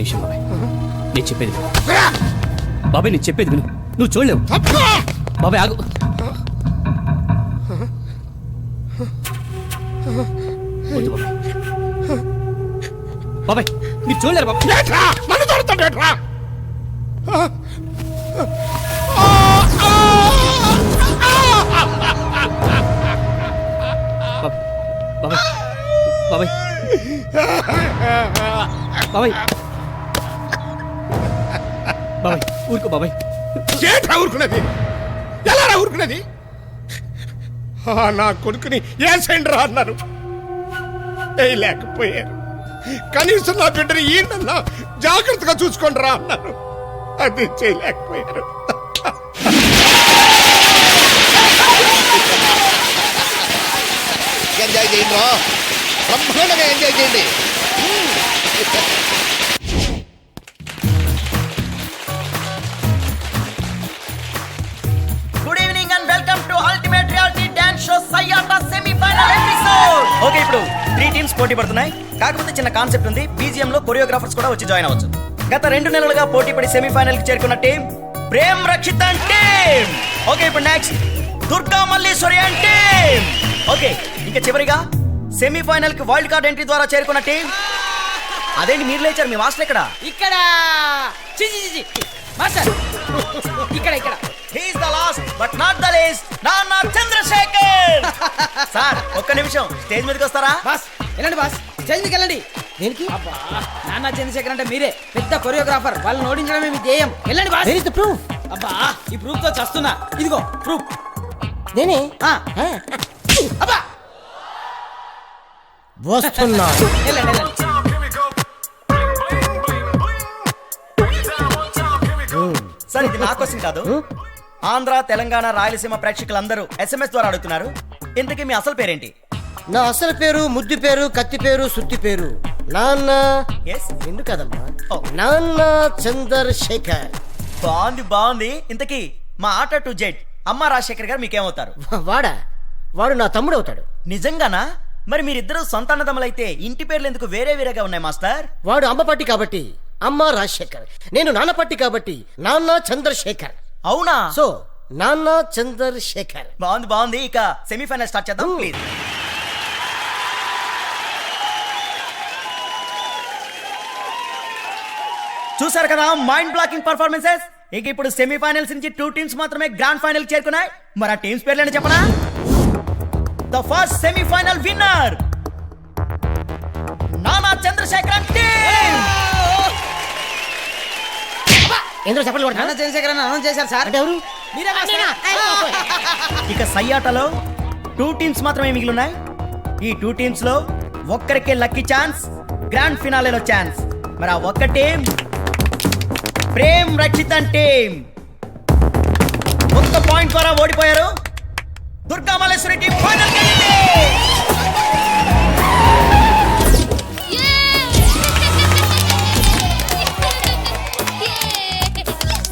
నిమిషం బాబాయ్, నేను చెప్పేది విను. బాబాయ్ నేను చెప్పేది విను, నువ్వు చూడలేవు. బాబాయ్ ఆగు. వద్దు బాబాయ్. బాబాయ్ మీరు చూడలేరు బాబాయ్. బాబాయ్ బాబాయ్ బాబాయ్ బాబాయ్ ఊరుకో బాబాయ్. ఏంట్రా ఊరుకున్నది? ఎలా ఊరుకున్నది? నా కొడుకుని ఏ సైండ్రా అన్నారు, లేకపోయారు. కనీసం నా బిడ్డని ఈయనన్నా జాగ్రత్తగా చూసుకోండి రా అన్నారు, అది చేయలేకపోయారు. ఎంజాయ్ చేయండి రా, బ్రహ్మాండంగా ఎంజాయ్ చేయండి. Good evening and welcome to ultimate reality dance show Sayyata semifinal episode. Okay, ఇప్పుడు 3 టీమ్స్ పోటీ పడుతున్నాయి. కాకపోతే చిన్న కాన్సెప్ట్ ఉంది, బీజిఎం లో కొరియోగ్రాఫర్స్ కూడా వచ్చి జాయిన్ అవ్వచ్చు. గత 2 నెలలుగా పోటీ పడి సెమీఫైనల్ కి చేరుకున్న టీం ప్రేమ్ రక్షితన్ టీం. ఓకే, ఇప్పుడు నెక్స్ట్ దుర్గా మల్లీశ్వరియన్ టీం. ఓకే, ఇంకా చివరిగా సెమీఫైనల్ కి వైల్డ్ కార్డ్ ఎంట్రీ ద్వారా చేరుకున్న టీం. అదేంటి మీరు లేచారు, మీ మాస్టర్ ఎక్కడ? ఇక్కడ మాస్టర్ ఇక్కడ ఇక్కడ. He is the last but not the least, నాన్న చంద్రశేఖర్. సార్ ఒక్క నిమిషం స్టేజ్ మీదకి వస్తారా? బాస్ వెళ్ళండి, బాస్ స్టేజ్ మీదకి వెళ్ళండి. దేనికి? అబ్బా, నాన్న చంద్రశేఖర్ అంటే మీరే పెద్ద కొరియోగ్రాఫర్, వాళ్ళని ఓడించడమే మీ ధ్యేయం. వెళ్ళండి boss. Where is the proof? అబ్బా, ఈ ప్రూఫ్ తో చస్తున్నా. ఇదిగో ప్రూఫ్. నేనే అబ్బా వస్తున్నా. వెళ్ళండి వెళ్ళండి. సార్ ఇది నా క్వశ్చన్ కాదు, ఆంధ్ర తెలంగాణ రాయలసీమ ప్రేక్షకులందరూ SMS ద్వారా అడుగుతున్నారు. ఇంతకీ మీ అసలు పేరేంటి? నా అసలు పేరు, ముద్దు పేరు, కత్తి పేరు, సుత్తి పేరు నాన్న. ఎస్, ఎందుకు కదమ్మా, ఓ. నాన్న చంద్రశేఖర్. బాగుంది బాగుంది. ఇంతకీ మా ఆట టు జెడ్ అమ్మ రాజశేఖర్ గారు మీకేమవుతారు? వాడు నా తమ్ముడు అవుతాడు. నిజంగానా? మరి మీరిద్దరు సొంత అన్నదమ్ములైతే ఇంటి పేర్లు ఎందుకు వేరే వేరేగా ఉన్నాయి మాస్టర్? వాడు అమ్మ పట్టి కాబట్టి అమ్మ రాజశేఖర్, నేను నాన్న పట్టి కాబట్టి నాన్న చంద్రశేఖర్. అవునా? సో నాన్న చంద్రశేఖర్. బాగుంది బాగుంది. ఇక సెమీఫైనల్ స్టార్ట్ చేద్దాం ప్లీజ్. చూసారు కదా మైండ్ బ్లాకింగ్ పర్ఫార్మెన్సెస్. ఇక ఇప్పుడు సెమీఫైనల్స్ నుంచి 2 టీమ్స్ మాత్రమే గ్రాండ్ ఫైనల్ చేరుకున్నాయి. మరి ఆ టీమ్స్ పేర్లేంటి చెప్పనా? ద ఫస్ట్ సెమీఫైనల్ విన్నర్ నానా చంద్రశేఖర్ టీమ్. ఎందుకు చెప్పలు కొడతా? నాన్న చంద్రశేఖర్ అని అనౌన్స్ చేశారు సార్. అంటే ఎవరు? మీరే మాస్టర్. ఇక సయ్యాటలో 2 టీమ్స్ మాత్రమే మిగిలిన్నాయి. ఈ 2 టీమ్స్ లో ఒక్కరికే లక్కీ ఛాన్స్, గ్రాండ్ ఫినాలేలో ఛాన్స్. మరి ఆ ఒక్క టీం ప్రేమ్ రక్షితన్ టీం. ఒక్క పాయింట్ ద్వారా ఓడిపోయారు. దుర్గా మల్లేశ్వరి టీం ఫైనల్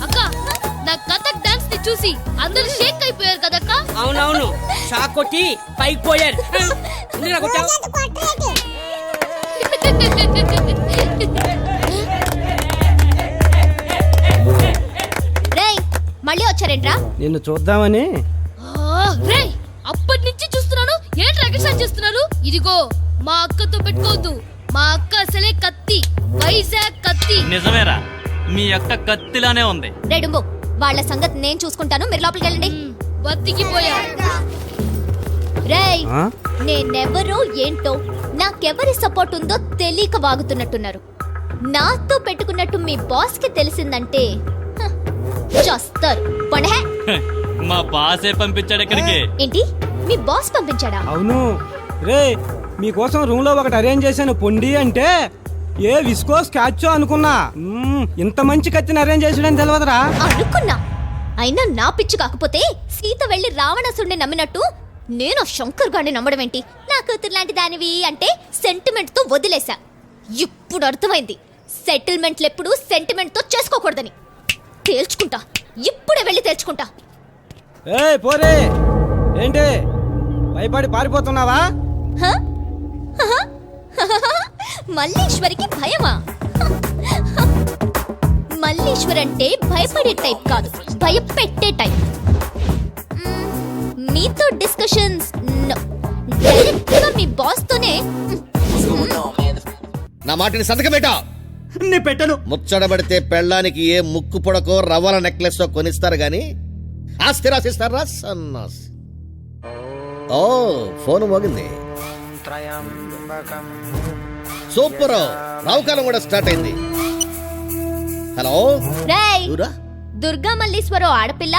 అక్క, నా కథక్ డాన్స్ ని చూసి అందరూ షేక్ అయిపోయారు కదక్క. అవునవును, షాక్ కొట్టి పైకి పోయారు. ఎందుకు నాకు కొట్టావు? రేయ్, మళ్ళీ వచ్చారేంట్రా? నిన్ను చూద్దామని. రేయ్, అప్పటి నుంచి చూస్తున్నాను, ఏంటి రగసాన్ చేస్తున్నారు? ఇదిగో మా అక్కతో పెట్టుకోవద్దు, మా అక్క అసలే కత్తి, వైజాగ్ కత్తి. నిజమేరా, మీ అక్క కత్తిలానే ఉంది. రేడుంబో, వాళ్ళ సంగతి నేను చూసుకుంటాను, మీరు లోపలికి వెళ్ళండి. బతికిపోయా. రేయ్, నేనెవరో ఏంటో, నాకెవరి సపోర్ట్ ఉందో తెలియక వాగుతున్నట్టున్నారు. నాతో పెట్టుకున్నట్టు మీ బాస్ కి తెలిసిందంటే చేస్తారు. పండే మా బాసే పంపించాడు ఇక్కడికి. ఏంటి, మీ బాస్ పంపించాడా? అవును రే, మీకోసం రూమ్ లో ఒకటి అరేంజ్ చేశాను. పొండి అంటే ఏ విస్కో స్కాచ్ అనుకున్నా, ఇంత మంచి కత్తిని అరేంజ్ చేసాడని తెలియదురా. అనుకున్నా, అయినా నా పిచ్చి కాకపోతే సీత వెళ్లి రావణాసుడిని నమ్మినట్టు నేను శంకర్ గాడిని నమ్మడం ఏంటి? నా కూతురు లాంటి దానివి అంటే సెంటిమెంట్ తో వదిలేశా. ఇప్పుడు అర్థమైంది, సెటిల్మెంట్లు ఎప్పుడు సెంటిమెంట్ తో చేసుకోకూడదని. తేల్చుకుంటా, ఇప్పుడే వెళ్ళి తేల్చుకుంటా. ఏ పోరే, ఏంటి భయపడి పారిపోతున్నావా? మల్లీశ్వరికి భయమా? మల్లీశ్వర్ అంటే భయపడే టైప్ కాదు, భయపెట్టే టైప్. మీతో డిస్కషన్స్ డైరెక్ట్ గా మీ బాస్ తోనే. నా మాటిని సంతకం పెట్టా. నేను పెట్టను. ముచ్చడబడితే పెళ్ళానికి ఏ ముక్కు పొడకో రవ్వల నెక్లెస్ కొనిస్తారు గాని ఆస్తి రాసిస్తారా సన్నాస్. ఓ ఫోన్ మోగింది. సూపర్, రావుకాలం కూడా స్టార్ట్ అయింది. హలో రేయ్, ఎవరా? దుర్గా మల్లీశ్వరం ఆడపిల్ల